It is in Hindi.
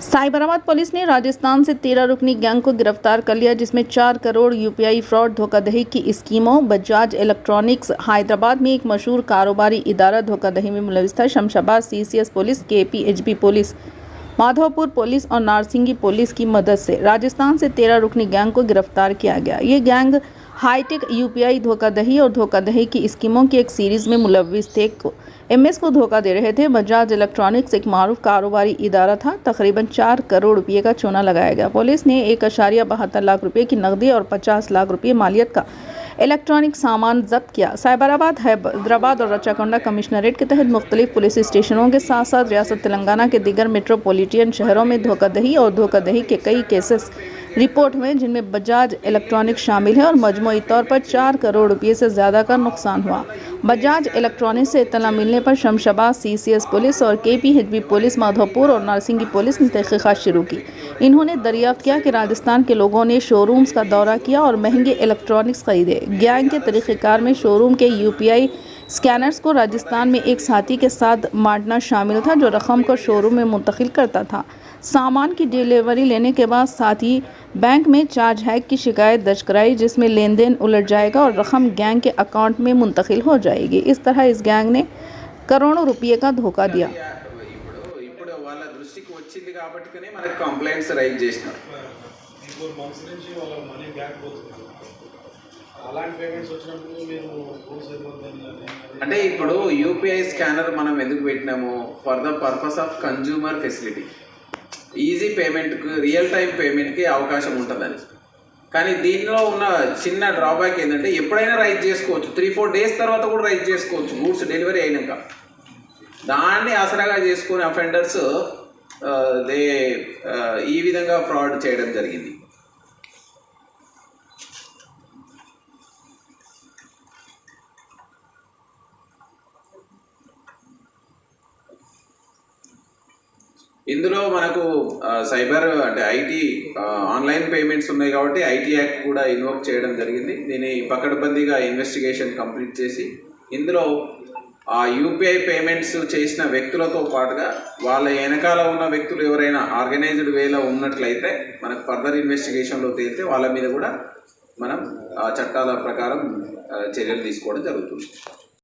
साइबराबाद पुलिस ने राजस्थान से 13 रुकनी गैंग को गिरफ्तार कर लिया, जिसमें 4 करोड़ यूपीआई फ्रॉड धोखाधड़ी की स्कीमों। बजाज इलेक्ट्रॉनिक्स हैदराबाद में एक मशहूर कारोबारी इदारा धोखाधड़ी में मुलविस था। Shamshabad CCS police, KPHB police, Madhopur police और नारसिंगी पुलिस की मदद से राजस्थान से 13 रुकनी गैंग को गिरफ्तार किया गया। ये गैंग हाईटेक यूपीआई धोखाधड़ी और धोखाधड़ी की स्कीमों की एक सीरीज में मुलविस थे। एमएस को धोखा दे रहे थे। बजाज इलेक्ट्रॉनिक्स एक मारूफ कारोबारी इदारा था। तकरीबन 4 करोड़ रुपये का चूना लगाया गया। पुलिस ने 1.72 लाख रुपये की नकदी और 50 लाख रुपये मालियत का इलेक्ट्रॉनिक सामान जब्त किया। साइबराबाद, हैदराबाद और रचाकोंडा कमिश्नरेट के तहत मुख्तलिफ पुलिस स्टेशनों के साथ साथ रियासत तेलंगाना के दीगर मेट्रोपॉलिटन शहरों में धोखाधड़ी और धोखाधड़ी के कई केसेस रिपोर्ट हुए, जिनमें बजाज इलेक्ट्रॉनिक्स शामिल है और मजमूई तौर पर 4 करोड़ रुपये से ज़्यादा का नुकसान हुआ। बजाज इलेक्ट्रॉनिक्स से इत्तला मिलने पर शमशाबाद सीसीएस पुलिस और केपीएचबी पुलिस, माधोपुर और नारसिंगी पुलिस ने तहकीकात शुरू की। इन्होंने दरियाफ्त किया कि राजस्थान के लोगों ने शोरूम्स का दौरा किया और महंगे इलेक्ट्रॉनिक्स खरीदे। गैंग के तरीक़ेकार में शोरूम के यूपीआई स्कैनर्स को राजस्थान में एक साथी के साथ बांटना शामिल था, जो रकम को शोरूम में मुंतकिल करता था। सामान की डिलीवरी लेने के बाद साथी बैंक में चार्ज हैक की शिकायत दर्ज कराई, जिसमें लेन देन उलट जाएगा और रकम गैंग के अकाउंट में मुंतकिल हो जाएगी। इस तरह इस गैंग ने करोड़ों रुपये का धोखा दिया। అంటే ఇప్పుడు యూపీఐ స్కానర్ మనం ఎందుకు పెట్టినాము? For the purpose of consumer facility, easy పేమెంట్కి, రియల్ టైం పేమెంట్కి అవకాశం ఉంటుందని. కానీ దీనిలో ఉన్న చిన్న డ్రాబ్యాక్ ఏంటంటే ఎప్పుడైనా రైజ్ చేసుకోవచ్చు, 3-4 డేస్ తర్వాత కూడా రైజ్ చేసుకోవచ్చు గూడ్స్ డెలివరీ అయినాక. దాన్ని ఆసరాగా చేసుకునే అఫెండర్స్ ఈ విధంగా ఫ్రాడ్ చేయడం జరిగింది. ఇందులో మనకు సైబర్ అంటే ఐటీ ఆన్లైన్ పేమెంట్స్ ఉన్నాయి కాబట్టి ఐటీ యాక్ట్ కూడా ఇన్వోక్ చేయడం జరిగింది. దీన్ని పకడ్బందీగా ఇన్వెస్టిగేషన్ కంప్లీట్ చేసి ఇందులో ఆ యూపీఐ పేమెంట్స్ చేసిన వ్యక్తులతో పాటుగా వాళ్ళ వెనకాల ఉన్న వ్యక్తులు ఎవరైనా ఆర్గనైజ్డ్ వేలో ఉన్నట్లయితే మనకు ఫర్దర్ ఇన్వెస్టిగేషన్లో తేలితే వాళ్ళ మీద కూడా మనం చట్టాల ప్రకారం చర్యలు తీసుకోవడం జరుగుతుంది.